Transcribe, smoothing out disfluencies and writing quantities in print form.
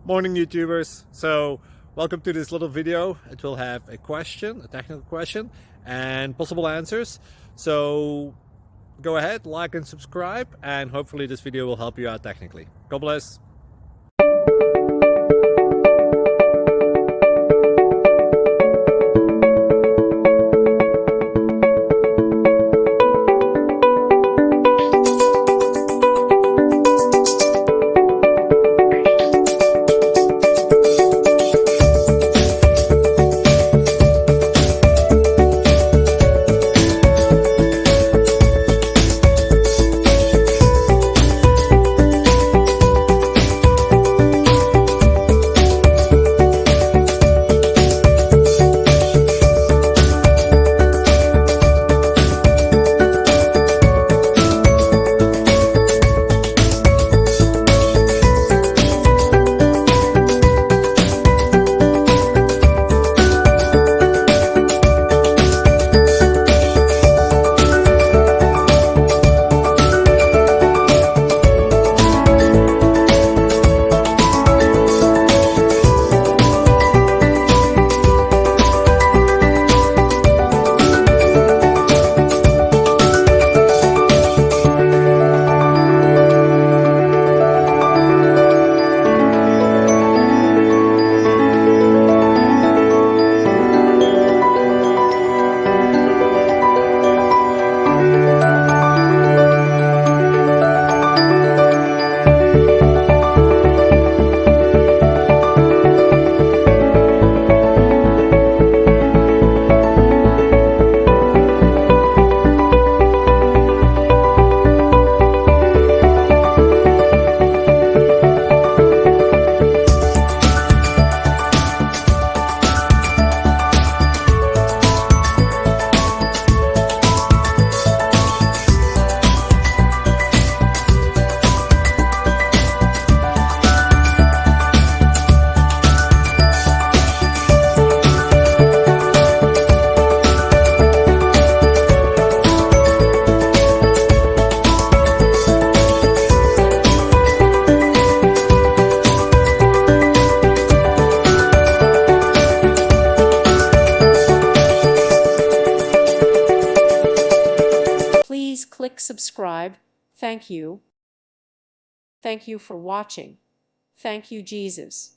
Morning YouTubers. So welcome to this little video. It will have a question, a technical question, and possible answers. So go ahead, like and subscribe, and hopefully this video will help you out technically. God bless. Please click subscribe. Thank you. Thank you for watching. Thank you, Jesus.